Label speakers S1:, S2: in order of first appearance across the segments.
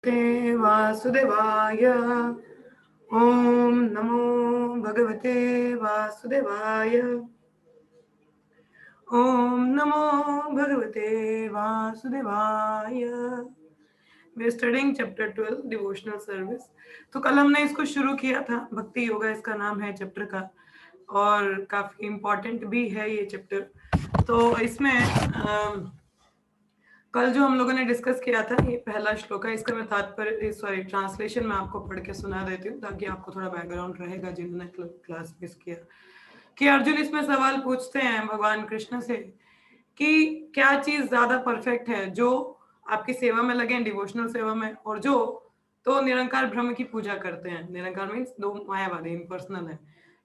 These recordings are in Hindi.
S1: नमस्ते वासुदेवाय। ओम नमो भगवते वासुदेवाय। ओम नमो भगवते वासुदेवाय। We studying chapter 12 devotional service. तो कल हमने इसको शुरू किया था, भक्ति योगा इसका नाम है चैप्टर का, और काफी इम्पोर्टेंट भी है ये चैप्टर। तो इसमें कल जो हम लोगों ने डिस्कस किया था, ये पहला श्लोक है, इसका मैं तात्पर्य ट्रांसलेशन में आपको पढ़ के सुना देती हूँ ताकि आपको थोड़ा बैकग्राउंड रहेगा जिन्होंने क्लास मिस किया। कि अर्जुन इसमें सवाल पूछते हैं भगवान कृष्ण से कि क्या चीज ज्यादा परफेक्ट है, जो आपकी सेवा में लगे, डिवोशनल सेवा में, और जो तो निरंकार ब्रह्म की पूजा करते हैं। निरंकार मीन्स दो मायावादी, इम्पर्सनल है।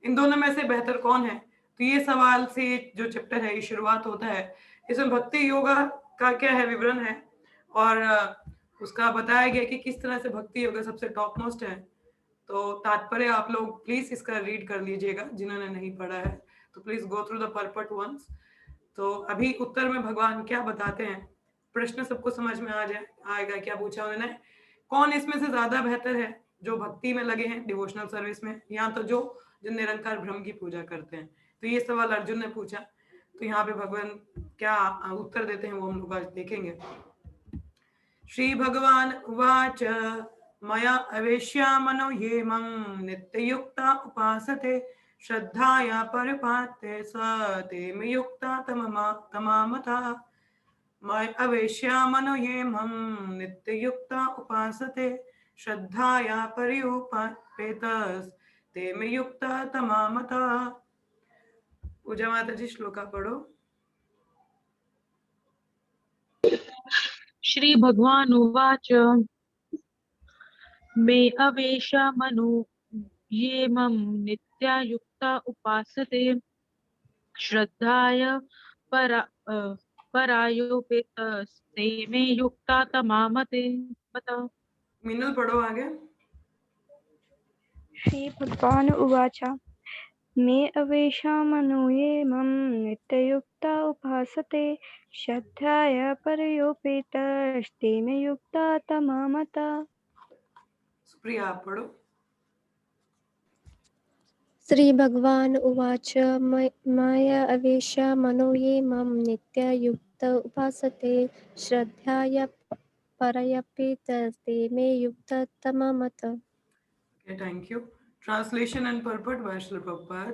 S1: इन दोनों में से बेहतर कौन है? तो ये सवाल से जो चैप्टर है ये शुरुआत होता है। इसमें भक्ति योगा का क्या है विवरण है, और उसका बताया गया कि किस तरह से भक्ति योगा सबसे टॉप मोस्ट है। तो तात्पर्य आप लोग प्लीज इसका रीड कर लीजिएगा, जिन्होंने नहीं पढ़ा है तो please go through the purport once. तो अभी उत्तर में भगवान क्या बताते हैं, प्रश्न सबको समझ में आएगा क्या पूछा उन्होंने। कौन इसमें से ज्यादा बेहतर है, जो भक्ति में लगे हैं डिवोशनल सर्विस में, या तो जो जो निरंकार ब्रह्म की पूजा करते हैं। तो ये सवाल अर्जुन ने पूछा। तो यहाँ पे भगवान क्या उत्तर देते हैं वो हम लोग आज देखेंगे। श्री भगवान उवाच मया अवेश्य मनो ये मम नित्ययुक्ता उपासते श्रद्धाया परिपाते स ते मे युक्ता तमामता। मय अवेश्य मनो ये मम नित्ययुक्ता उपासते श्रद्धाया पर्युपापेतस ते मे युक्ता तमामता। पूजा माता जी श्लोका पढ़ो।
S2: श्री भगवान उवाच मे अवेशा मनु ये मम नित्यायुक्ता उपासते श्रद्धाय परायोपेतस्ते मे युक्ता तमामते। बताओ।
S1: मीनल पढ़ो आगे।
S3: श्री भगवान उवाच मे अवेशामनुये मम नित्ययुक्ता उपासते श्रद्धाया पर्योपेतस्ते मे युक्ता तमामता।
S1: सुप्रिया आप पढ़ो।
S4: श्री भगवान उवाच माया अवेश्य मनो ये मम नित्ययुक्त उपासते श्रद्धाया परयपेतस्ते मे युक्ततममत।
S1: Okay, thank you. Translation and purport by Srila Prabhupada.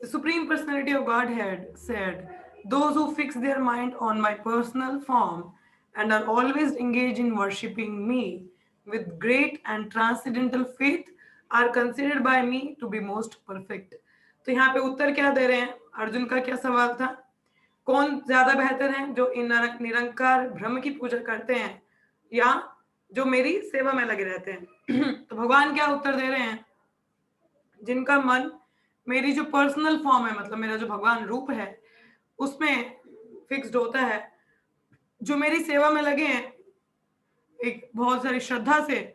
S1: The Supreme Personality of Godhead said, "Those who fix their mind on my personal form and are always engaged in worshipping me with great and transcendental faith are considered by me to be most perfect." तो यहाँ पे उत्तर क्या दे रहे हैं? अर्जुन का क्या सवाल था? कौन ज्यादा बेहतर है, जो इन निरंकार ब्रह्म की पूजा करते हैं या जो मेरी सेवा में लगे रहते हैं? तो भगवान क्या उत्तर दे रहे हैं? जिनका मन मेरी जो पर्सनल फॉर्म है, मतलब मेरा जो भगवान रूप है, उसमें फिक्स्ड होता है, जो मेरी सेवा में लगे हैं एक बहुत सारी श्रद्धा से,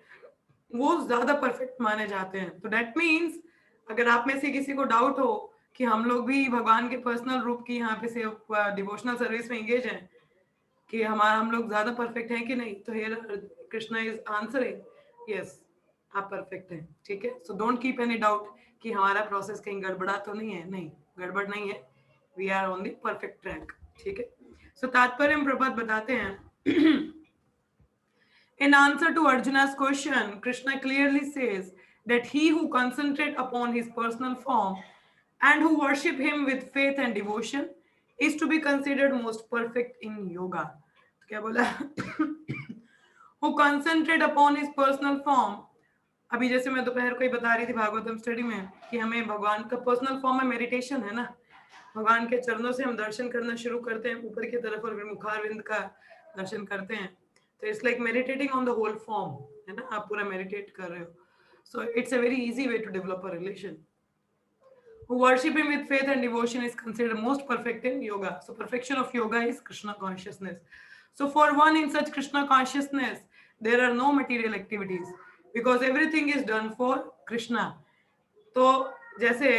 S1: वो ज्यादा परफेक्ट माने जाते हैं। तो दैट मीन्स अगर आप में से किसी को डाउट हो कि हम लोग भी भगवान के पर्सनल रूप की यहाँ पे डिवोशनल सर्विस में एंगेज हैं, कि हम लोग ज्यादा परफेक्ट हैं कि नहीं, तो here Krishna is answering yes, आप परफेक्ट हैं। ठीक है, so don't keep any doubt कि हमारा प्रोसेस कहीं गड़बड़ा तो नहीं है। नहीं, गड़बड़ नहीं है, we are on the perfect track. ठीक है, सो तात्पर्य हम प्रभात बताते हैं। In answer to Arjuna's question, Krishna clearly says that he who concentrates upon his personal form and who worship him with faith and devotion is to be considered most perfect in yoga. तो क्या बोला? Who concentrate upon his personal form. अभी जैसे मैं दोपहर को ही बता रही थी भागवतम स्टडी में कि हमें भगवान का पर्सनल फॉर्म में मेडिटेशन है ना, भगवान के चरणों से हम दर्शन करना शुरू करते हैं ऊपर की तरफ, और फिर मुखारविंद का दर्शन करते हैं। तो it's like meditating on the whole form, है ना, आप पूरा मेडिटेट कर रहे हो। So it's a very easy way to develop a relation. Who worship him with faith and devotion is considered most perfect in yoga. So perfection of yoga is Krishna consciousness. So for one in such Krishna consciousness, there are no material activities because everything is done for Krishna. तो जैसे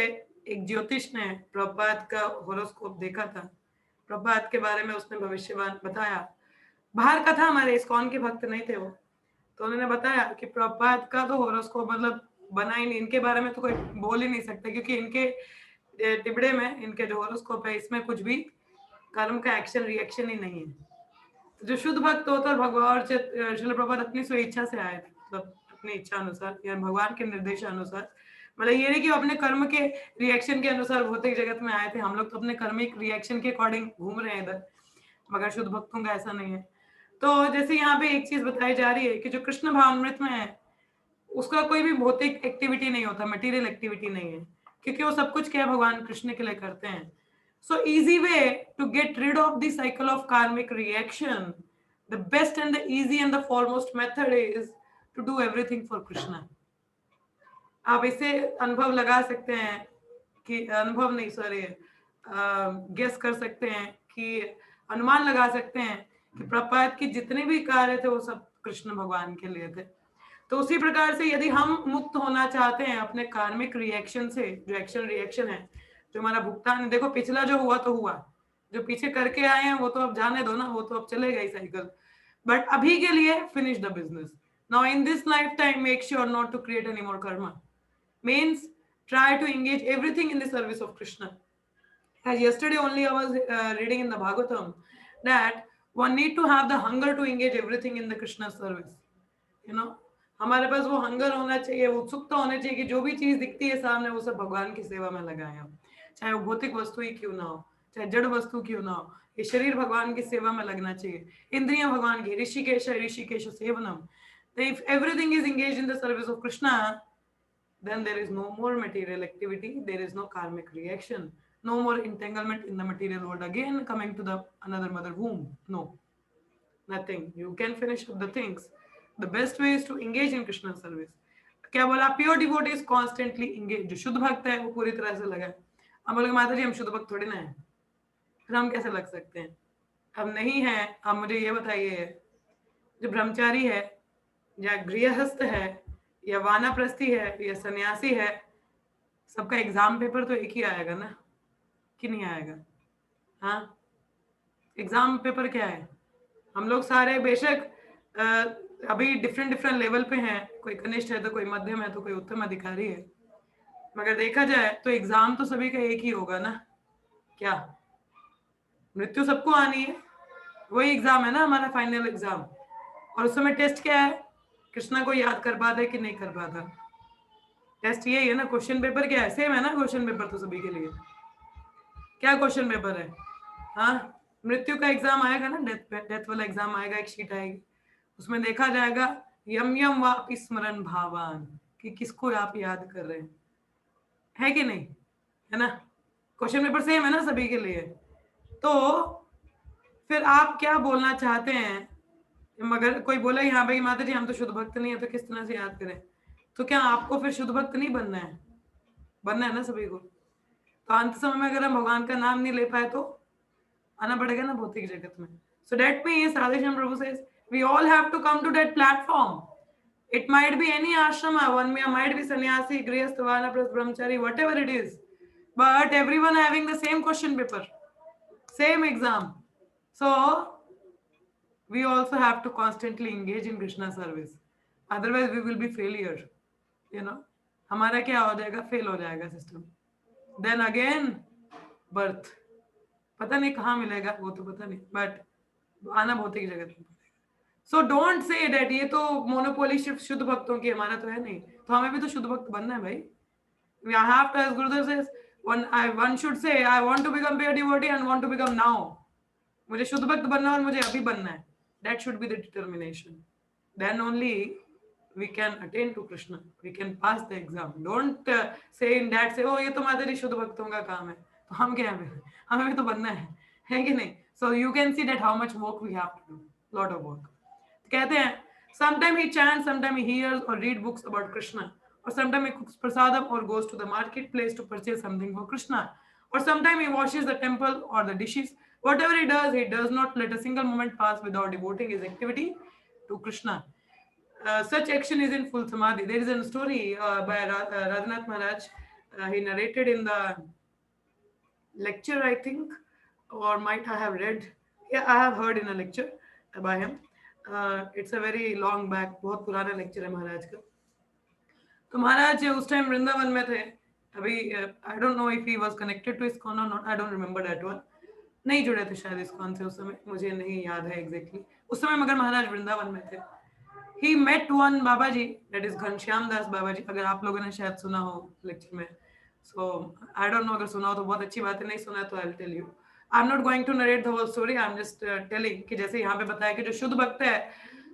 S1: एक ज्योतिष ने प्रभात का होरोस्कोप देखा था, प्रभात के बारे में उसने भविष्यवाणी बताया, बाहर का था, हमारे इस्कॉन के भक्त नहीं थे वो। तो उन्होंने बताया कि प्रभुपाद का तो होरोस्कोप मतलब बना ही नहीं, इनके बारे में तो कोई बोल ही नहीं सकता, क्योंकि इनके टिबड़े में इनके जो होरोस्कोप है इसमें कुछ भी कर्म का एक्शन रिएक्शन ही नहीं है। तो जो शुद्ध भक्त होता है भगवान और श्रील प्रभुपाद अपनी स्वेच्छा से आए थे, मतलब अपनी इच्छा अनुसार या भगवान के निर्देश अनुसार। मतलब ये नहीं कि वो अपने कर्म के रिएक्शन के अनुसार भौतिक जगत में आए थे, हम लोग तो अपने कर्मिक रिएक्शन के अकॉर्डिंग घूम रहे हैं इधर, मगर शुद्ध भक्तों का ऐसा नहीं है। तो जैसे यहाँ पे एक चीज बताई जा रही है कि जो कृष्ण भावामृत में है उसका कोई भी भौतिक एक्टिविटी नहीं होता, मटेरियल एक्टिविटी नहीं है, क्योंकि वो सब कुछ क्या भगवान कृष्ण के लिए करते हैं। So easy way to get rid of the cycle of karmic reaction, the best and the easy and the foremost method is to do everything for Krishna. आप इसे अनुभव लगा सकते हैं कि अनुभव नहीं सॉरी गेस कर सकते हैं कि अनुमान लगा सकते हैं कि प्रभुपाद की जितने भी कार्य थे वो सब कृष्ण भगवान के लिए थे। तो उसी प्रकार से यदि हम मुक्त होना चाहते हैं अपने कार्मिक रिएक्शन से, जो एक्शन रिएक्शन है, जो हमारा भुगतान है, देखो पिछला जो हुआ तो हुआ, जो पीछे करके आए हैं वो तो अब जाने दो ना, वो तो अब चलेगा ही साइकिल, बट अभी के लिए finish the business now in this life time, make sure not to create any more karma, means try to engage everything in the service of Krishna. As yesterday only I was reading in the Bhagavatam that one need to have the hunger to engage everything in the Krishna service. You know, हमारे पास वो हंगर होना चाहिए, वो उत्सुकता होनी चाहिए कि जो भी चीज दिखती है सामने वो सब भगवान की सेवा में लगाएं हम, चाहे वो भौतिक वस्तु ही क्यों ना हो, चाहे जड़ वस्तु क्यों ना हो, ये शरीर भगवान की सेवा में लगना चाहिए, इंद्रियां भगवान की, Rishikesh सेवनम। If everything is engaged in the service of Krishna, then there is no more material activity, there is no karmic reaction, no more entanglement in the material world, again coming to the another mother womb. No, nothing. You can finish up the things. The best way is to engage in Krishna service. क्या बोला, pure devotee is constantly engage, जो शुद्ध भक्त है वो पूरी तरह से लगा है। हम बोले माता जी हम शुद्ध भक्त थोड़ी ना है, फिर हम कैसे लग सकते हैं? अब नहीं है। अब मुझे ये बताइए, जो ब्रह्मचारी है या गृहस्थ है या वानप्रस्थी है या सन्यासी है, सबका एग्जाम पेपर तो एक ही आएगा ना, कि नहीं आएगा? हाँ, एग्जाम पेपर क्या है? हम लोग सारे बेशक अभी डिफरेंट लेवल पे हैं, कोई कनिष्ठ है तो कोई मध्यम है तो कोई उत्तम अधिकारी है, मगर देखा जाए तो एग्जाम तो सभी का एक ही होगा ना। क्या मृत्यु सबको आनी है, वही एग्जाम है ना हमारा फाइनल एग्जाम। और उस समय टेस्ट क्या है? कृष्णा को याद कर पाता है कि नहीं कर पाता, टेस्ट यही है ना। क्वेश्चन पेपर क्या है? सेम है ना क्वेश्चन पेपर तो सभी के लिए। क्या क्वेश्चन पेपर है? हाँ, मृत्यु का एग्जाम आएगा ना, डेथ वाला एग्जाम आएगा, एक शीट आएगी, उसमें देखा जाएगा यम यम वापि स्मरण भावान, कि किसको आप याद कर रहे हैं, है कि नहीं, है ना? क्वेश्चन पेपर सेम है ना सभी के लिए। तो फिर आप क्या बोलना चाहते हैं? मगर कोई बोला यहाँ पे माता जी हम तो शुद्ध भक्त नहीं है, तो किस तरह से याद करें? तो क्या आपको फिर शुद्ध भक्त नहीं बनना है? बनना है ना सभी को। तो अंत समय में अगर हम भगवान का नाम नहीं ले पाए तो आना पड़ेगा ना भौतिक जगत में। So that means Radhesham Prabhu says we all have to come to that platform. It might be any ashrama, one might be sannyasi, grihastha, vanaprastha, brahmachari, whatever it is, but everyone having the same question paper, same exam. So we also have to constantly engage in Krishna service. Otherwise we will be failure. You know, हमारा क्या हो जाएगा? फेल हो जाएगा सिस्टम। Then again birth, पता नहीं कहाँ मिलेगा वो तो पता नहीं, बट आना भौतिक जगत में पड़ेगा। सो डोंट से दैट ये तो मोनोपोली सिर्फ शुद्ध भक्तों की, हमारा तो है नहीं, तो हमें भी तो शुद्ध भक्त बनना है भाई। We have to, as Gurudev says, one should say I want to become pure devotee and want to become now. मुझे शुद्ध भक्त बनना और मुझे अभी बनना है। That should be the determination. Then only we can attain to Krishna. We can pass the exam. Don't say in that say, oh ये तो माता जी शुद्ध भक्तों का काम है, तो हम क्या है, हमें भी तो बनना है कि नहीं? So you can see that how much work we have to do. Lot of work. कहते हैं sometime he chants, sometime he hears or read books about Krishna, or sometime he cooks prasadam or goes to the marketplace to purchase something for Krishna, or sometime he washes the temple or the dishes. Whatever he does not let a single moment pass without devoting his activity to Krishna. Such action is in full samadhi. There is a story by Radhanath Maharaj. He narrated in the lecture, I think, or might I have read. Yeah, I have heard in a lecture by him. It's a very long back, बहुत पुराना लेक्चर है महाराज का. तो महाराज उस टाइम वृंदावन में थे. अभी I don't know if he was connected to ISKCON और not, I don't remember that one. नहीं जुड़े थे शायद इस्कॉन से उस समय, मुझे नहीं याद है एग्जैक्टली उस समय, मगर महाराज वृंदावन में थे. He met one Baba Ji, that is Ghanshyam Das बाबा जी. अगर आप लोगों ने शायद सुना हो लेक्चर में, so I don't know, अगर सुना हो तो बहुत अच्छी बात है, नहीं सुना तो I'll tell you. I'm not going to narrate the whole story, I'm just telling कि जैसे यहाँ पे बताया कि जो शुद्ध भक्त है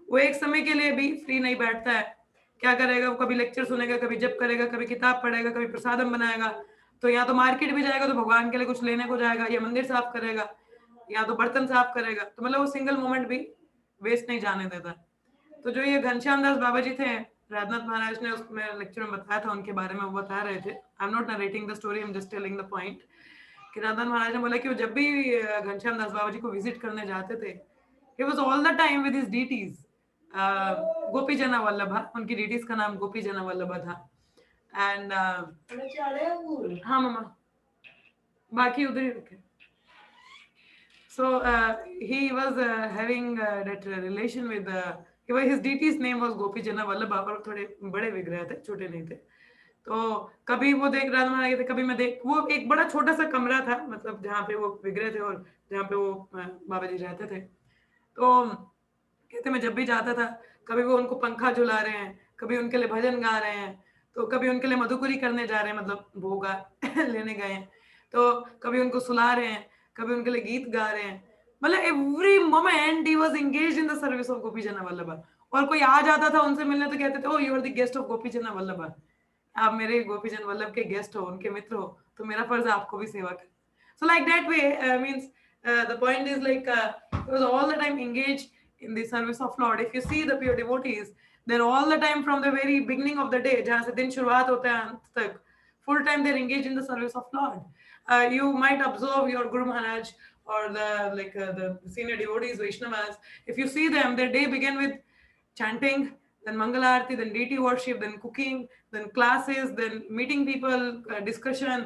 S1: वो एक समय के लिए भी फ्री नहीं बैठता है. क्या करेगा वो? कभी लेक्चर सुनेगा, कभी जप करेगा, कभी किताब पढ़ेगा, कभी प्रसादम बनाएगा. तो या तो मार्केट भी जाएगा तो भगवान के लिए कुछ लेने को जाएगा, या मंदिर साफ करेगा, या तो बर्तन साफ करेगा. तो मतलब वो सिंगल मोमेंट भी वेस्ट नहीं जाने देता. तो जो ये घनश्याम दास बाबा जी थे, राजनाथ महाराज ने उसमें लेक्चर में बताया था उनके बारे में, वो बता रहे थे. I am not narrating the story, I am just telling the point कि राजनाथ महाराज ने बोला कि वो जब भी घनश्याम दास बाबा जी को विजिट करने जाते थे, he was all the time with his deities. Gopi Jana Vallabha, उनकी डीटीज का नाम गोपी जना वल्लभा था. एंड हाँ मामा, बाकी उधर ही रखे. So he was having that relation with his deity's name was Gopi Jana Vallabha, और थोड़े बड़े विग्रह थे, छोटे नहीं थे. तो कभी वो देख राधा महाराज थे, कभी मैं देख, वो एक बड़ा छोटा सा कमरा था, मतलब जहाँ पे वो विग्रह थे और जहाँ पे वो बाबा जी रहते थे. तो कहते मैं जब भी जाता था, कभी वो उनको पंखा झुला रहे हैं, कभी उनके लिए भजन गा रहे हैं, तो कभी उनके लिए मधुकुरी करने जा रहे हैं, मतलब भोगा लेने गए हैं, तो कभी उनको सुला रहे हैं, कभी उनके लिए गीत गा रहे हैं. मतलब every moment he was engaged in the service of Gopi Jana Vallabha. और कोई आ जाता था उनसे मिलने तो कहते थे, oh you are the guest of Gopi Jana Vallabha, आप मेरे गोपी जन वल्लभ के गेस्ट हो, उनके मित्र हो, तो मेरा फर्ज है आपको भी सेवा करना. So like that way means the point is like he was all the time engaged in the service of Lord. If you see the pure devotees, they're all the time from the very beginning of the day, जहाँ से दिन शुरुआत होता है अंत तक, full time they're engaged in the service of Lord. You might observe your Guru Maharaj or the senior devotees, Vaishnavas. If you see them, their day begin with chanting, then Mangalarti, then deity worship, then cooking, then classes, then meeting people, discussion,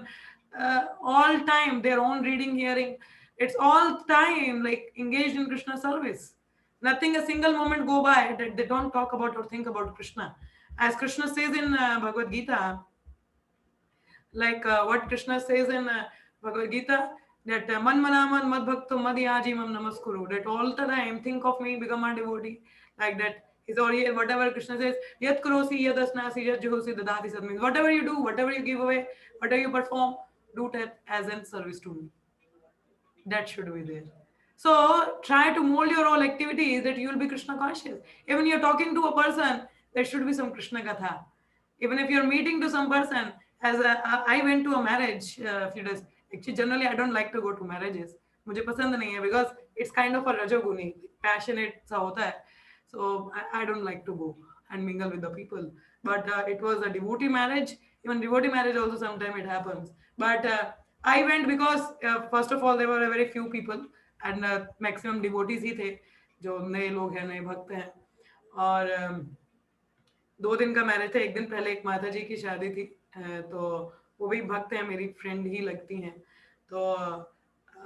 S1: all time their own reading, hearing. It's all time like engaged in Krishna service. Nothing a single moment go by that they don't talk about or think about Krishna. As Krishna says in Bhagavad Gita, what Krishna says in Bhagavad Gita, that man manaman mad bhakto mad yaji mam namaskuru, that all the time think of me, become a devotee, like that. Is or whatever Krishna says, yat karosi yadasnasi yat juhosi dadati sad, means whatever you do, whatever you give away, whatever you perform, do it as in service to me. That should be there. So try to mold your all activities that you will be Krishna conscious. Even you're talking to a person, there should be some Krishna katha. Even if you're meeting to some person, I went to a marriage a few days. Actually, generally I don't like to go to marriages. मुझे पसंद नहीं है because it's kind of a rajoguni, passionate सा होता है. So I don't like to go and mingle with the people. But it was a devotee marriage. Even devotee marriage also sometimes it happens. But I went because first of all there were very few people and maximum devotees ही थे, जो नए लोग हैं, नए भक्त हैं. और 2 दिन का मैरिज था. एक दिन पहले एक माता जी की शादी थी, तो वो भी भक्त हैं, मेरी फ्रेंड ही लगती हैं. तो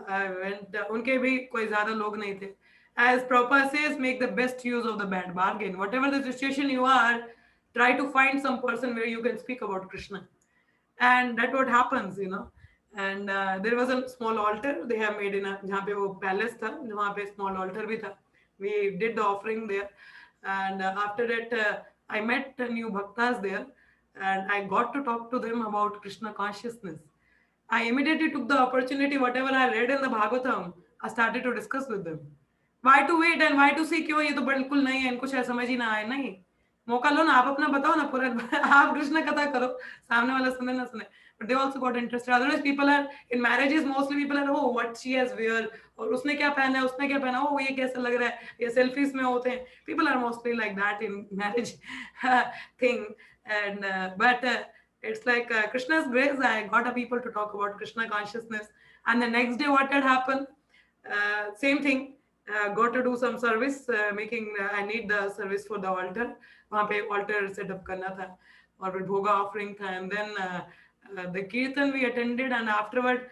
S1: I went, उनके भी कोई ज्यादा लोग नहीं थे. As Prabhupada says, make the best use of the bad bargain. Whatever the situation you are, try to find some person where you can speak about Krishna. And that's what happens, you know. And there was a small altar they have made in a, जहाँ पे वो palace था, वहाँ पे small altar भी था. We did the offering there. And after that, I met new bhaktas there. And I got to talk to them about Krishna consciousness. I immediately took the opportunity, whatever I read in the Bhagavatam, I started to discuss with them. Why to wait and why to see? क्यों ये तो बिल्कुल नहीं है, इनको शायद समझ ही ना आए. नहीं, मौका लो ना, आप अपना बताओ ना पूरा, आप कृष्ण कथा करो, सामने वाला सुने ना सुने. But they also got interested. Otherwise, people are in marriages. Mostly people are, oh, what she has wear, और उसने क्या पहना है, उसने क्या पहना, oh, ये कैसा लग रहा है, ये selfies में होते हैं. People are mostly like that in marriage thing. And but it's like Krishna's grace. I got a people to talk about Krishna consciousness. And the next day, what had happened? Same thing. Got to do some service, making I need the service for the altar. वहाँ पे altar set up करना था, और फिर भोगा offering था, and then the kirtan we attended, and afterward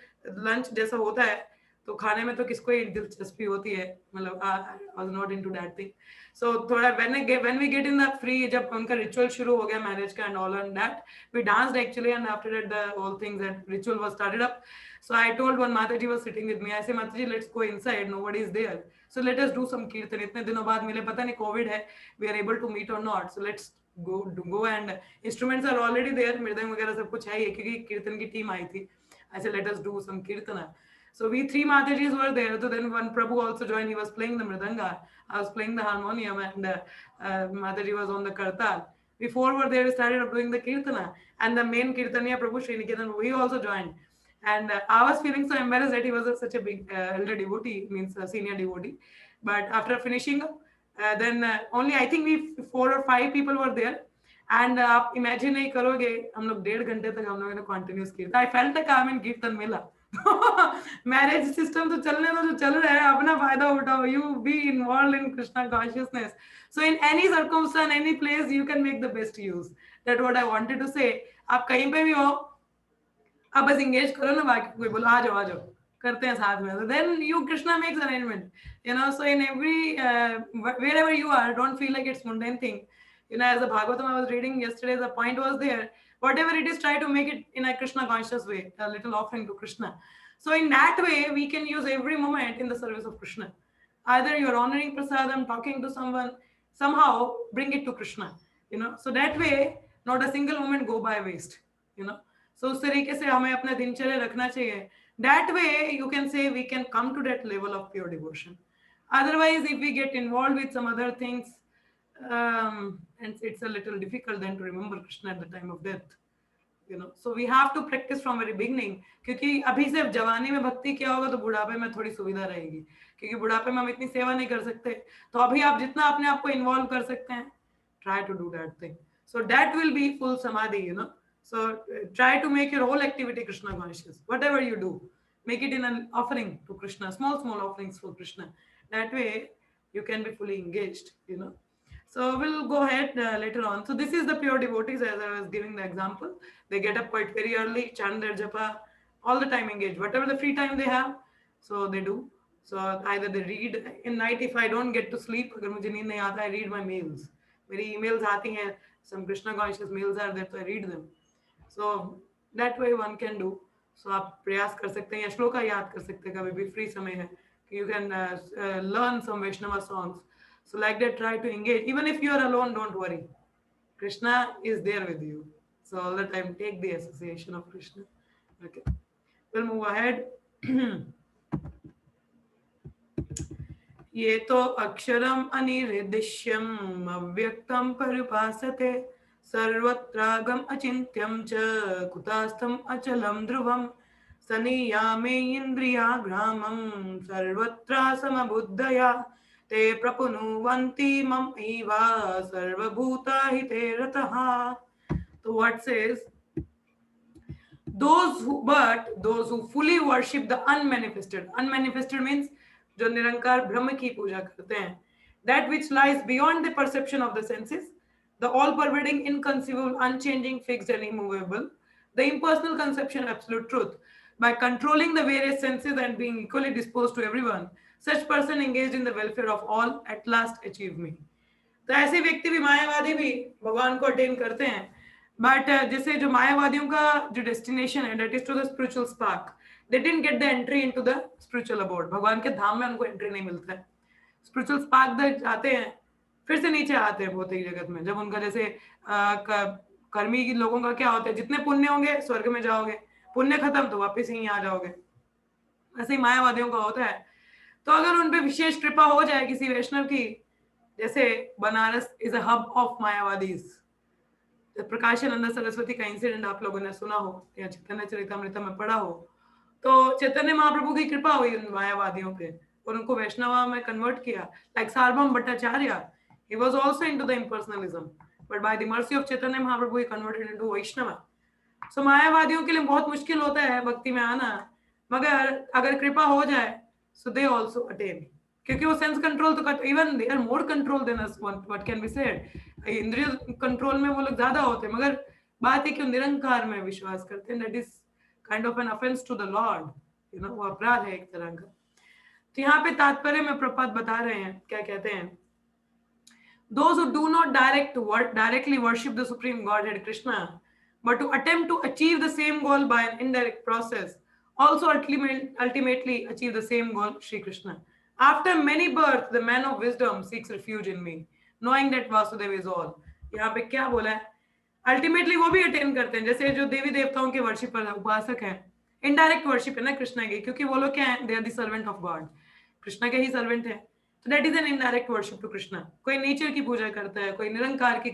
S1: lunch जैसा होता है, तो खाने में तो किसको ही दिलचस्पी होती है, मतलब I was not into that thing. So थोड़ा when we get in the free, जब उनका रिचुअल शुरू हो गया मैरिज का and all on that, we danced actually, and after that the whole things and ritual was started up. So I told one Mataji was sitting with me, I say Mataji, let's go inside, nobody is there, so let us do some kirtan. इतने दिनों बाद मिले, पता नहीं कोविड है, we are able to meet or not, so let's go and instruments are already there, मृदंग वगैरह सब कुछ है, क्योंकि कीर्तन की टीम आई थी. I said let us do some kirtana. So we three Matajis were there. So then one Prabhu also joined. He was playing the mridanga. I was playing the harmonium, and Mataji was on the kartal. We four were there. We started up doing the kirtana, and the main kirtaniya Prabhu Sriniketan, he also joined. And I was feeling so embarrassed that he was such a big elder devotee, means a senior devotee. But after finishing up, then only I think we 4 or 5 people were there. And आप इमेजिन नहीं करोगे, हम लोग 1.5 घंटे तक हम लोगों ने कंटिन्यूस किया. I felt like I am in kirtan mela. Marriage system तो चलने दो, जो चल रहा है अपना फायदा उठाओ. You be involve in Krishna consciousness. So in any circumstance, any place, you can make the best use. That what I wanted to say. आप कहीं पे भी हो, आप बस इंगेज करो ना, बाकी कोई बोलो आ जाओ करते हैं साथ में. Then you Krishna makes arrangement, you know. So in every wherever you are, don't feel like it's mundane thing. You know, as the Bhagavatam I was reading yesterday, the point was there, whatever it is, try to make it in a Krishna conscious way, a little offering to Krishna. So in that way, we can use every moment in the service of Krishna. Either you're honoring prasadam, talking to someone, somehow bring it to Krishna, you know. So that way, not a single moment go by waste, you know. So उस तरीके से हमें अपना दिनचर्या रखना चाहिए. That way, you can say we can come to that level of pure devotion. Otherwise, if we get involved with some other things, and it's a little difficult then to remember Krishna at the time of death, you know. So we have to practice from very beginning, क्योंकि अभी सिर्फ जवानी में भक्ति किया होगा तो बुढ़ापे में थोड़ी सुविधा रहेगी, क्योंकि बुढ़ापे में हम इतनी सेवा नहीं कर सकते. तो अभी आप जितना अपने आप को इन्वॉल्व कर सकते हैं, try to do that thing. So that will be full samadhi, you know. So try to make your whole activity Krishna conscious. Whatever you do, make it in an offering to Krishna, small offerings for Krishna. That way you can be fully engaged, you know. So we'll go ahead later on. So this is the pure devotees, as I was giving the example. They get up quite very early, chant their japa, all the time engaged. Whatever the free time they have, so they do. So either they read in night. If I don't get to sleep, अगर मुझे नींद नहीं आता, I read my mails. मेरी emails आती हैं, some Krishna conscious mails are there, so I read them. So that way one can do. So आप प्रयास कर सकते हैं, या श्लोका याद कर सकते हैं, कभी भी free समय है. You can learn some Vaishnava songs. So like that, try to engage. Even if you are alone, don't worry. Krishna is there with you. So all the time, take the association of Krishna. Okay. We'll move ahead. ये तो अक्षरम अनिर्दिश्यम अव्यक्तम परिभासते सर्वत्रागम अचिन्त्यम च कुतास्थम अचलम ध्रुवम सनियामे इन्द्रियाग्रामं सर्वत्र समबुद्धया ते प्रपुनुवन्ति मम एवा सर्वभूताहिते रतः. So what says, those who fully worship the unmanifested means जो निरंकार ब्रह्म की पूजा करते हैं, that which lies beyond the perception of the senses, the all-pervading, inconceivable, unchanging, fixed and immovable, the impersonal conception of absolute truth. By controlling the various senses and being equally disposed to everyone, such person engaged in the welfare of all at last achieve me. तो ऐसे व्यक्ति भी, मायावादी भी भगवान को अटेन करते हैं, बट जैसे जो मायावादियों का जो डेस्टिनेशन है, that is to the spiritual spark, they didn't get the entry into the spiritual abode. भगवान के धाम में उनको एंट्री नहीं मिलता है. स्पिरिचुअल स्पार्क तक आते हैं, फिर से नीचे आते हैं भौतिक जगत में. जब उनका जैसे कर्मी लोगों का क्या होता है, जितने पुण्य होंगे स्वर्ग में जाओगे, पुण्य खत्म तो वापस यहीं आ जाओगे. ऐसे ही मायावादियों का होता है. तो अगर उन पे विशेष कृपा हो जाए किसी वैष्णव की, जैसे Banaras is a hub of Mayavadis. Prakashananda Saraswati का इंसिडेंट आप लोगों ने सुना हो या चैतन्य चरितामृत में पढ़ा हो. तो चैतन्य महाप्रभु की कृपा हुई उन मायावादियों पे और उनको वैष्णवा में कन्वर्ट किया. Like Sarvabhauma Bhattacharya, he was also into the impersonalism, but by the mercy of Chaitanya Mahaprabhu he converted into Vaishnava. So मायावादियों के लिए बहुत मुश्किल होता है भक्ति में आना, मगर अगर कृपा हो जाए, so they also attain. क्योंकि वो सेंस कंट्रोल तो even they are more control than us, what can be said. इंद्रिय कंट्रोल में वो लोग ज्यादा होते हैं, मगर बात है कि निरंकार में विश्वास करते हैं. That is kind of an offence to the Lord, you know. वो अपराध है एक तरह का. तो यहाँ पे तात्पर्य में प्रपात बता रहे हैं, क्या कहते हैं, those who do not directly worship the supreme godhead Krishna, but to attempt to achieve the same goal by an indirect process, also ultimately achieve the same goal, Shri Krishna. After many births, the man of wisdom seeks refuge in me, knowing that Vasudev is all. यहाँ पे क्या बोला है, अल्टीमेटली वो भी अटेन करते हैं, जैसे जो देवी देवताओं के वर्शिपर उपासक हैं, इनडायरेक्ट वर्शिप है ना कृष्णा की, क्योंकि वो लोग क्या है, they are the servant of God, Krishna के ही सर्वेंट है, तो that is an indirect worship to Krishna. कोई नेचर की पूजा करता है, कोई निरंकार की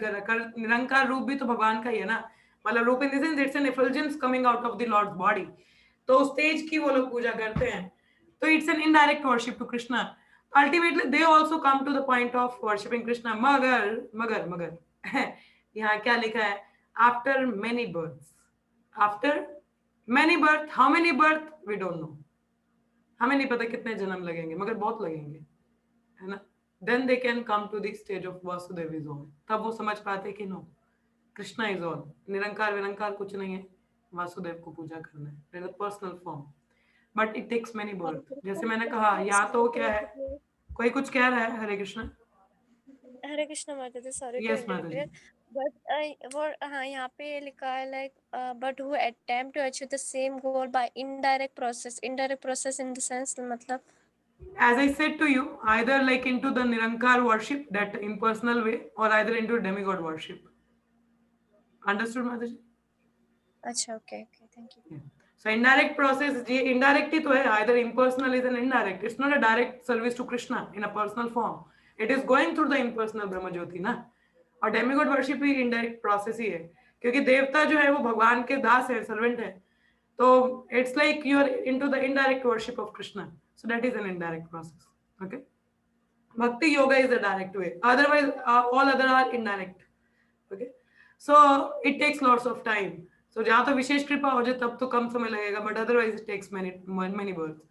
S1: निरंकार रूप भी तो भगवान का ही है ना, मतलब रूप in the sense it's an effulgence coming out of the lord's body, तो उस तेज की वो लोग पूजा करते हैं, तो it's an indirect worship to Krishna. Ultimately they also come to the point of worshipping Krishna. मगर मगर मगर यहाँ क्या लिखा है, after many births, after many birth, how many birth we don't know, हमें नहीं पता कितने जन्म लगेंगे, मगर बहुत लगेंगे, है ना. Then they can come to the stage of Vasudeva is all, तब वो समझ पाते कि नो, कृष्णा इज ऑल, निरंकार विरंकार कुछ नहीं है, वासुदेव को पूजा करना है in personal form, but it takes many birth. जैसे मैंने कहा, या तो क्या है, कोई कुछ कह रहा है, हरे कृष्णा.
S4: हरे कृष्ण माता जी, सॉरी टू
S1: यस माता जी.
S4: इंटरफेयर, बट वो हाँ यहाँ पे लिखा है like but who attempt to achieve the same goal by indirect process in the sense, मतलब
S1: As I said to you, either like into the Nirankar worship, that impersonal way, or either into demigod worship. Understood, Mataji?
S4: अच्छा, okay okay, thank you.
S1: Yeah. So indirect process, ये indirect ही तो है, either impersonal is an indirect. It's not a direct service to Krishna in a personal form. It is going through the impersonal Brahma Jyoti ना. और demigod worship भी indirect process ही है, क्योंकि देवता जो है वो भगवान के दास है, सर्वेंट है, तो it's like you are into the indirect worship of Krishna. So that is an indirect process. Okay. Bhakti yoga is the direct way. Otherwise, all other are indirect. Okay. So it takes lots of time. So जहाँ तो विशेष कृपा हो जाए तब तो कम समय लगेगा, but otherwise it takes many births.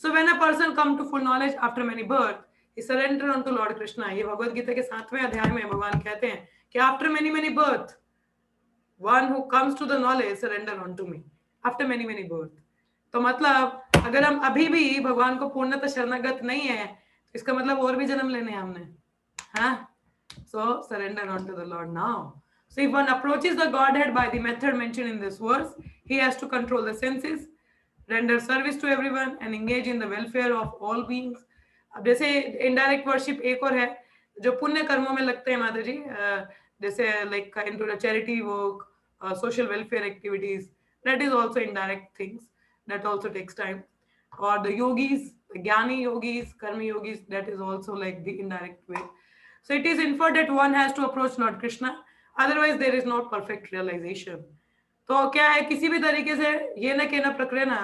S1: So when a person come to full knowledge after many births, he surrender unto Lord Krishna. ये भगवद गीता के 7वें अध्याय में भगवान कहते हैं कि after many births, one who comes to the knowledge surrender unto me. After many births. तो मतलब अगर हम अभी भी भगवान को पूर्णतः शरणागत नहीं है, तो इसका मतलब और भी जन्म लेने हैं हमने, हाँ. So surrender unto the Lord now. So if one approaches the Godhead by the method mentioned in this verse, he has to control the senses, render service to everyone, and engage in the welfare of all beings. अब जैसे indirect worship एक और है जो पुण्य कर्मों में लगते हैं माता जी, जैसे like into the charity work, social welfare activities, that is also indirect things, that also takes time. Or the yogis, the jnani yogis, karmi yogis, that is also like the indirect way. So it is inferred that one has to approach Lord Krishna, otherwise there is not perfect realization. तो क्या है, किसी भी तरीके से ये न कहना प्रकृना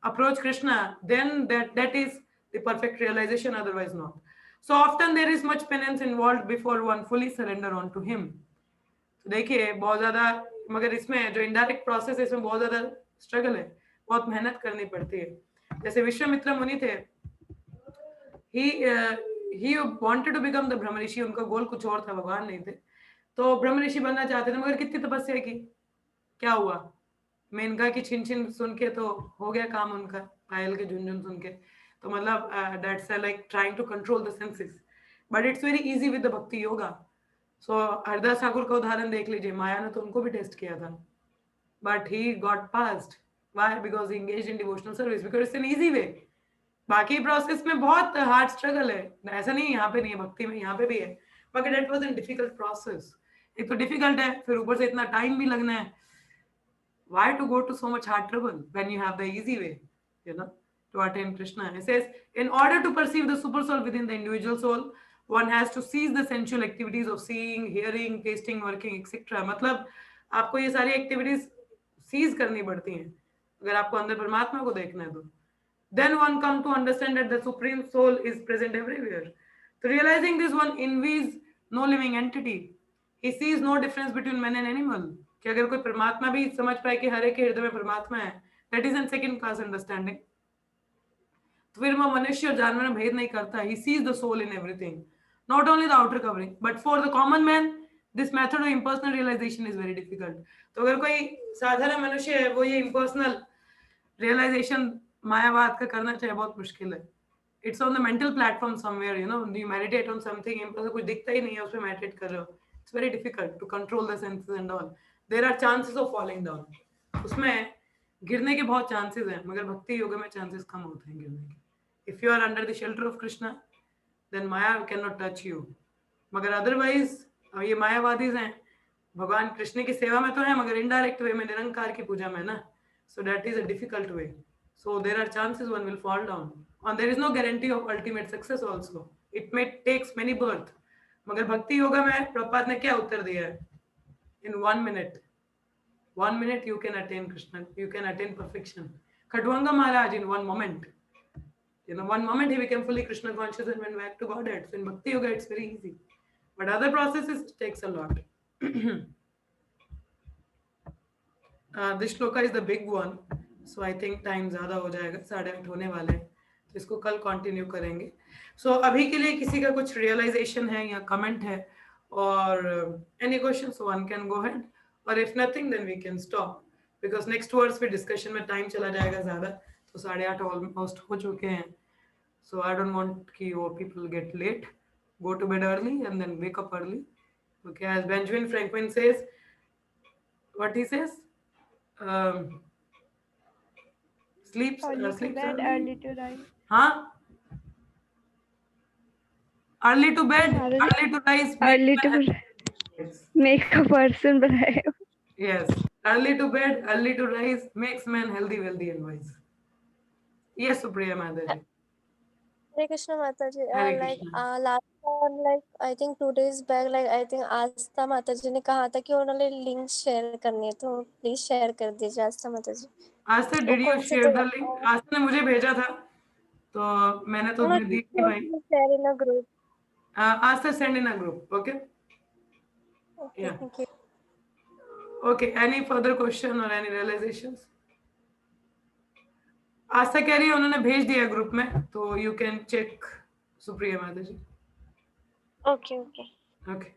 S1: approach Krishna, then that is the perfect realization, otherwise not. So often there is much penance involved before one fully surrender on to him. तो देखिए बहुत ज्यादा, मगर इसमें जो इनडायरेक्ट प्रोसेस है इसमें बहुत ज्यादा स्ट्रगल है, बहुत मेहनत करनी पड़ती है. जैसे विश्वामित्र मुनि थे, he wanted to become the ब्रह्म ऋषि, उनका गोल कुछ और था, भगवान नहीं थे, तो ब्रह्म ऋषि बनना चाहते थे, मगर कितनी तपस्या की, क्या हुआ, मेनका की छिन छिन सुन के तो हो गया काम उनका, पायल के झुनझुन सुन के, तो मतलब that's like trying to control the senses, but it's very easy with the bhakti yoga. सो हरदास ठाकुर का उदाहरण देख लीजिए, माया ने तो उनको भी टेस्ट किया था, but he got passed. Why? Because he engaged in devotional service, because it's an easy way. बाकी प्रोसेस में बहुत हार्ड स्ट्रगल है, ऐसा नहीं यहाँ पे नहीं है, भक्ति में यहाँ पे भी है, मगर that was an difficult process. एक तो डिफिकल्ट है, फिर ऊपर से इतना टाइम भी लगना है. Why to go to so much hard trouble when you have the easy way, to attain Krishna? It says, in order to perceive the super soul within the individual soul, one has to cease the sensual activities of seeing, hearing, tasting, working, etc. मतलब आपको ये सारी एक्टिविटीज सीज करनी पड़ती हैं अगर आपको अंदर परमात्मा को देखना है तो. Then one come to understand that the supreme soul is present everywhere. So realizing this, one envies no living entity. He sees no difference between man and animal. कि अगर कोई परमात्मा भी समझ पाए कि हर एक के हृदय में परमात्मा है, that is an second class understanding. तो फिर वो मनुष्य और जानवर में भेद नहीं करता. He sees the soul in everything, not only the outer covering, but for the common man, this method of impersonal realization is very difficult. तो अगर कोई साधारण मनुष्य है, वो ये impersonal realization मायावाद का करना चाहे, बहुत मुश्किल है. It's on the mental platform somewhere, you know, you meditate on something, कुछ दिखता ही नहीं है, उसमें meditate कर रहे हो. It's very difficult to control the senses and all. There are chances of falling down. उसमें गिरने के बहुत chances हैं, मगर भक्ति योगा में chances कम होते हैं गिरने के. If you are under the shelter of Krishna, then Maya cannot touch you. मगर otherwise, ये मायावादीज हैं, भगवान कृष्ण की सेवा में तो है, मगर indirect way में निरंकार की पूजा में ना. So that is a difficult way. So there are chances one will fall down. And there is no guarantee of ultimate success also. It may takes many birth. मगर भक्ति योगा में प्रभुपाद ने क्या उत्तर दिया है? In 1 minute. 1 minute you can attain Krishna. You can attain perfection. Khadwanga Maharaj in 1 moment. You know, 1 moment he became fully Krishna conscious and went back to Godhead. So in Bhakti Yoga it's very easy. But other processes takes a lot. This shloka is the big one. So I think time ज़्यादा हो जाएगा, 8:30 होने वाले हैं, तो इसको कल कंटिन्यू करेंगे. So अभी के लिए किसी का कुछ realization है या comment है और any questions, so one can go ahead, or if nothing then we can stop because next words पे discussion में time चला जाएगा ज़्यादा, तो 8:30 almost हो चुके हैं. So I don't want कि वो people get late. Go to bed early and then wake up early. Okay, as Benjamin Franklin says, what he says, sleeps
S3: Early to
S1: sleeps
S3: bed,
S1: early.
S3: early to rise.
S1: Huh? Early to bed,
S3: Early-
S1: early to rise.
S3: Early to
S1: Yes.
S3: make a person brave.
S1: Yes. Early to bed, early to rise makes man healthy, wealthy, and wise. Yes, Supriya Mataji.
S4: Hare Krishna Mataji.
S1: Hare
S4: Like
S1: Krishna.
S4: last time, like I think 2 days back, like I think आस्था माताजी ने कहा था कि उन्होंने लिंक शेयर करनी है, तो प्लीज शेयर कर दीजिए आस्था माताजी.
S1: Asta,
S4: वो
S1: did you
S4: कौन से
S1: share the link? Asta ने मुझे भेजा था, तो मैंने तो
S4: No,
S1: दी थी भाई.
S4: share in a group.
S1: Asta send in a group. Okay.
S4: Okay,
S1: Yeah.
S4: thank you.
S1: Okay. Any further question or any realizations? आस्था कह रही है उन्होंने भेज दिया ग्रुप में, तो you can check सुप्रिया माताजी.
S4: Okay, okay.
S1: Okay.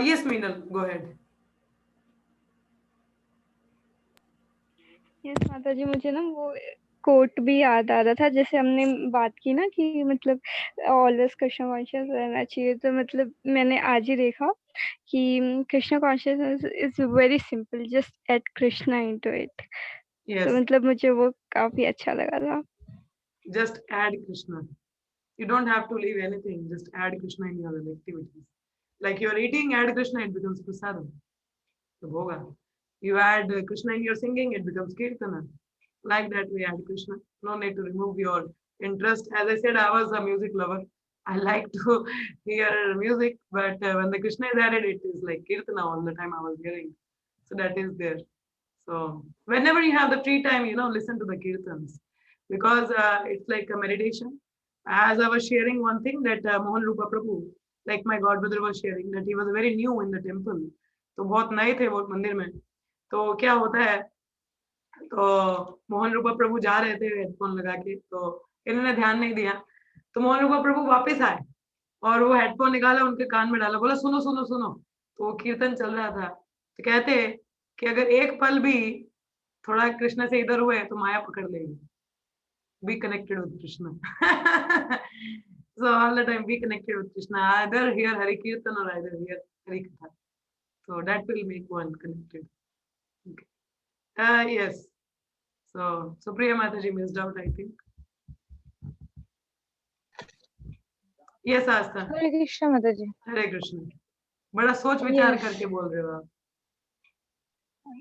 S1: Yes, Meenal, go ahead.
S3: Yes माता जी, मुझे ना वो कोट भी याद आ रहा था, जैसे हमने बात की ना कि मतलब ऑलवेज कृष्ण कॉन्शियस रहना चाहिए, तो मतलब मैंने आज ही देखा कि Krishna consciousness is very simple, just add Krishna into it.
S1: Yes.
S3: तो मतलब मुझे वो काफी अच्छा लगा था.
S1: Just add Krishna. You don't have to leave anything. Just add Krishna in your activities. Like you're eating, add Krishna, it becomes prasadam. So bhoga. You add Krishna in your singing, it becomes kirtana. Like that we add Krishna. No need to remove your interest. As I said, I was a music lover. I like to hear music, but when the Krishna is added, it is like kirtana all the time I was hearing. So that is there. So whenever you have the free time, you know, listen to the kirtans because it's like a meditation. As I was sharing one thing that Mohan Rupa Prabhu, like my godbrother was sharing, that he was very new in the temple. तो बहुत नए थे वो मंदिर में. तो क्या होता है, तो मोहन रूपा प्रभु जा रहे थे हेडफोन लगा के, तो इन्होंने ध्यान नहीं दिया, तो मोहन रूपा प्रभु वापस आए और वो हेडफोन निकाला, उनके कान में डाला, बोला सुनो सुनो सुनो. तो वो कीर्तन चल रहा था, तो कहते कि अगर एक पल भी थोड़ा कृष्ण से इधर हुए तो माया पकड़ लेगी. Be connected with Krishna. So all the time be connected with Krishna. Either hear Hari Kirtan or either hear Hari Katha. So that will make one connected. Okay. Yes. So Supriya Mataji missed out, I think. Yes, Asta.
S2: हरे कृष्ण माता जी.
S1: Hare Krishna. बड़ा सोच विचार
S2: Yes.
S1: करके बोल रहे हो आप.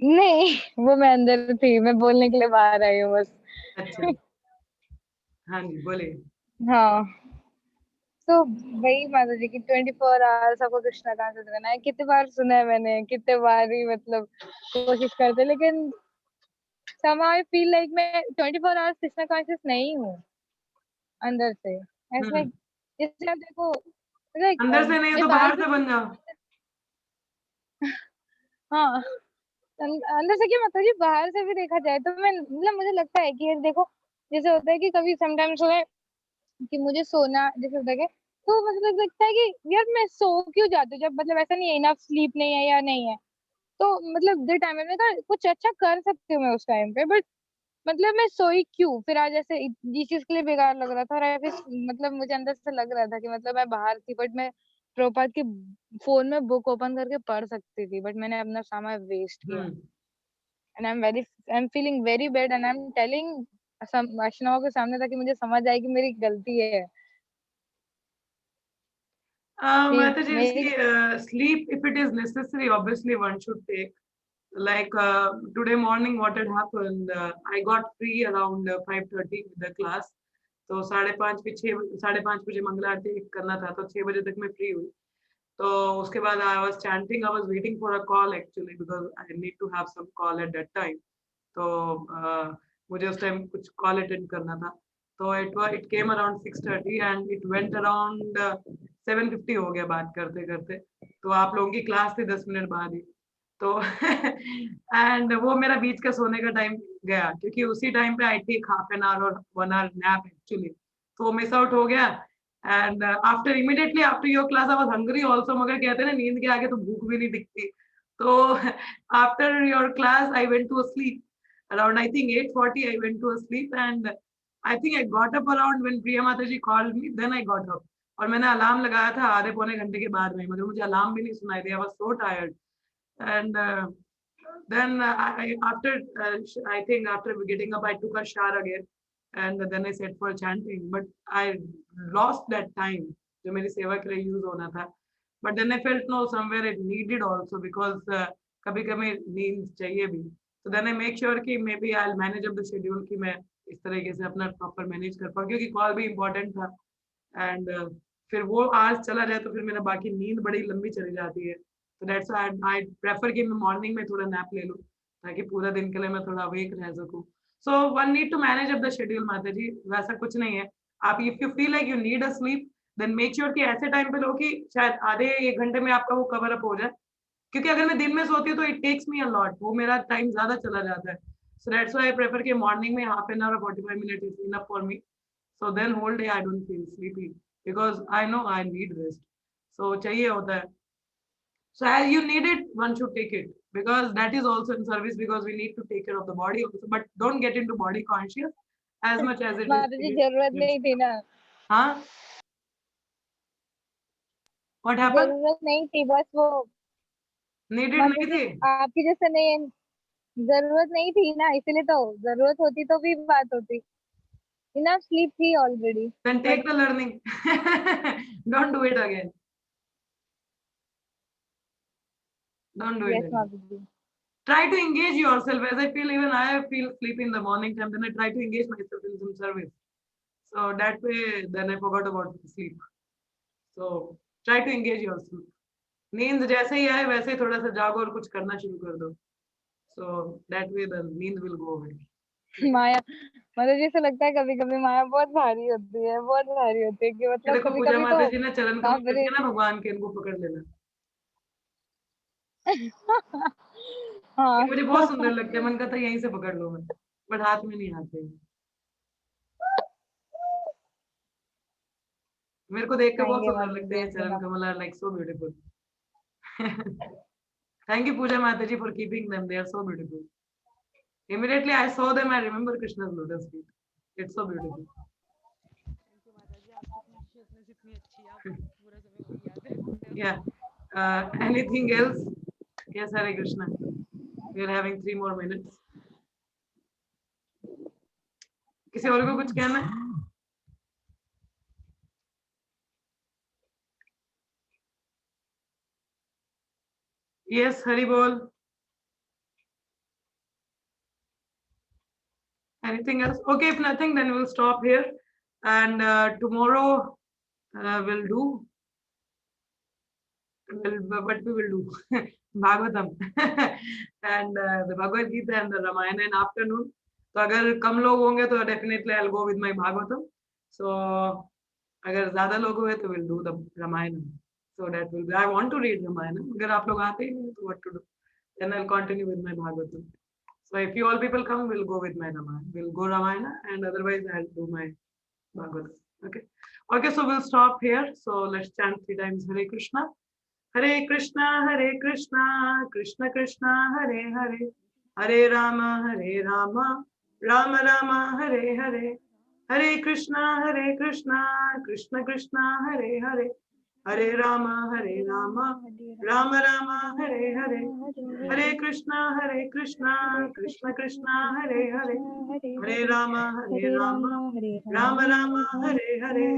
S2: नहीं, वो मैं अंदर थी, मैं बोलने के लिए बाहर आई हूँ बस.
S1: अच्छा. हाँ जी, बोलिए.
S2: हाँ, तो वही माता जी की 24 आवर्स आपको कृष्णा कॉन्शियस रहना है. कितने बार सुना है मैंने, कितने बार ही मतलब कोशिश करते, लेकिन somehow I feel like मैं 24 आवर्स कृष्णा कॉन्शियस नहीं हूँ अंदर से. ऐसा जैसे आप देखो, like,
S1: अंदर से नहीं हो
S2: ये
S1: तो बाहर से बन जाओ.
S2: हाँ, अंदर से क्या मतलब, जी बाहर से भी देखा जाए तो मैं मतलब मुझे लगता है कि देखो, जैसे होता है कि कभी समटाइम्स होता है कि मुझे सोना जैसे होता है कि, तो मतलब लगता है कि यार मैं सो क्यों जाती हूँ, जब मतलब ऐसा नहीं है, इनफ स्लीप नहीं है या नहीं है, तो मतलब दे टाइम में मैं कुछ अच्छा कर सकती हूँ मैं उस टाइम पे, बट मतलब मैं सोई क्यों फिर आज ऐसे जिस चीज के लिए बेकार लग रहा था, और ऐसे मतलब मुझे अंदर से लग रहा था कि मतलब मैं बाहर थी बट मैं प्रभुपाद के फोन में बुक ओपन करके पढ़ सकती थी, बट मैंने अपना समय वेस्ट किया। And I am feeling very bad and I am telling Vaishnava के सामने ताकि मुझे समझ आए कि मेरी गलती है कि
S1: Mataji,
S2: मेरी।
S1: see, sleep, if it is necessary, obviously one should take. Like today morning, what had happened? I got free around 5:30 with the class. तो 5:30 6 5:30 बजे मंगला आरती करना था, तो 6 बजे तक मैं फ्री हुई। तो उसके बाद I was chanting, I was waiting for a call actually, because I need to have some call at that time. तो मुझे उस टाइम कुछ कॉल अटेंड करना था। तो it came around 6:30 and it went around 7:50 हो गया बात करते करते। तो आप लोगों की क्लास थी 10 मिनट बाद ही। तो एंड वो मेरा बीच का सोने का टाइम गया, क्योंकि उसी टाइम पे I take half an hour और 1 आवर नैप एक्चुअली। तो मिस आउट हो गया। And after immediately after your class I was hungry also, मगर कहते हैं ना नींद के आगे तो भूख भी नहीं दिखती। तो after your class I went to sleep around I think 8:40 I went to sleep, and I think I got up around when Priya Mataji called me, then I got up। और मैंने अलार्म लगाया था आधे पौने घंटे के बाद में, मगर मुझे अलार्म भी नहीं सुनाई दिया। I was so tired and then after I think after getting up I took a shower again and then I set for chanting, but I lost that time जो मेरी सेवा के लिए यूज होना था। but then I felt no, somewhere it needed also because कभी कभी नींद चाहिए भी। so then I make sure कि maybe I'll manage up the schedule कि मैं इस तरीके से अपना प्रॉपर मैनेज कर पाऊँ, क्योंकि कॉल भी इम्पोर्टेंट था। एंड फिर वो आज चला जाए तो फिर मेरा बाकी नींद बड़ी लंबी चली जाती है। तो दैट्स आई प्रेफर कि मैं मॉर्निंग में थोड़ा नैप ले लूँ, ताकि पूरा दिन के लिए मैं थोड़ा अवेक रह सकूँ। So one need to manage up the schedule माता जी, वैसा कुछ नहीं है। आप if you feel like you need a sleep then make sure कि ऐसे टाइम पे लो कि शायद आधे 1 घंटे में आपका वो कवर अप हो जाए। क्योंकि अगर मैं दिन में सोती हूँ तो it takes me a lot, वो मेरा टाइम ज्यादा चला जाता है। So that's why I prefer कि मॉर्निंग में half an hour 45 minute is enough for me. So then whole day I don't feel sleepy because I know I need rest. So चाहिए होता है। So as you need it, one should take it because that is also in service, because we need to take care of the body also. But don't get into body conscious as much as it
S2: माता जी जरूरत
S1: is.
S2: नहीं थी ना,
S1: Huh? What happened?
S2: जरूरत नहीं थी, बस वो
S1: Needed
S2: माता
S1: नहीं
S2: जी
S1: थी?
S2: आपकी जैसे नहीं, जरूरत नहीं थी ना, इसलिए तो। जरूरत होती तो भी बात होती। इनफ स्लीप थी already.
S1: Then
S2: but
S1: take the learning. Don't do it again. Don't do it
S2: yes
S1: again.
S2: माता जी।
S1: Try to engage yourself. As I feel, even I feel sleepy in the morning time. Then I try to engage myself in some service. So that way, then I forgot about sleep. So try to engage yourself. नींद जैसे ही आए वैसे ही थोड़ा सा जागो और कुछ करना शुरू कर दो। सो दैट वे द नींद विल गो अवे।
S2: माया, मतलब जैसे लगता है कभी कभी माया बहुत भारी होती है, बहुत भारी होती है कि
S1: ये
S2: मतलब
S1: देखो
S2: कभी
S1: पूजा
S2: कभी तो
S1: माता जी ने चरण कमल
S2: बाप रे।
S1: रखे ना भगवान के, इनको पकड़ लेना। ये
S2: हाँ।
S1: मुझे बहुत सुंदर लगते हैं, मन करता है यहीं से पकड़ लो मैं, बट हाथ में नहीं आते। मेरे को देख के बहुत
S2: आएंगे
S1: सुंदर
S2: माता
S1: लगते
S2: जी,
S1: हैं ये
S2: ऐसे
S1: चरण
S2: ना।
S1: कमल, are like so beautiful. Thank you Puja Mata ji for keeping them, they are so beautiful. Immediately I saw them, I remember Krishna's lotus feet. It's so beautiful. Yeah. Anything else? Yes, Hare Krishna. We are having 3 more minutes. किसी और को कुछ कहना है? Yes, Hari Bol. Anything else? Okay, if nothing, then we'll stop here. And tomorrow we'll do. What we will do? Bhagavatam. And the Bhagavad Gita and the Ramayana in afternoon. तो अगर कम लोग होंगे तो definitely I'll go with my Bhagavatam. So अगर ज्यादा लोग हुए तो we'll do the Ramayana. So that will be. I want to read Ramayana. अगर आप लोग आते ही नहीं तो what to do? Then I'll continue with my Bhagavatam. So if you all people come, we'll go with my Ramayana. We'll go Ramayana, and otherwise I'll do my Bhagavatam. Okay. Okay. So we'll stop here. So let's chant 3 times Hare Krishna. Hare Krishna, Hare Krishna, Krishna Krishna, Hare Hare, Hare Rama, Rama Rama Hare Hare, Hare Krishna Krishna Krishna Hare Hare, Hare Rama Rama Rama Hare Hare, Hare Krishna Krishna Krishna Hare Hare, Hare Rama Rama Rama Hare Hare.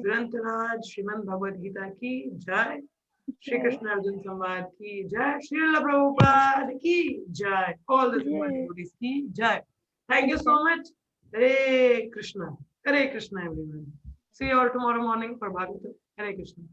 S1: ग्रंथराज Shrimad Bhagavad Gita की जय, श्री कृष्ण अर्जुन संवाद की जय, श्रील प्रभुपाद की जय, ऑल द डिवोटीज की जय. Thank you so much. Hare Krishna. Hare Krishna, everyone. See you all tomorrow morning for Bhagavatam. Hare Krishna.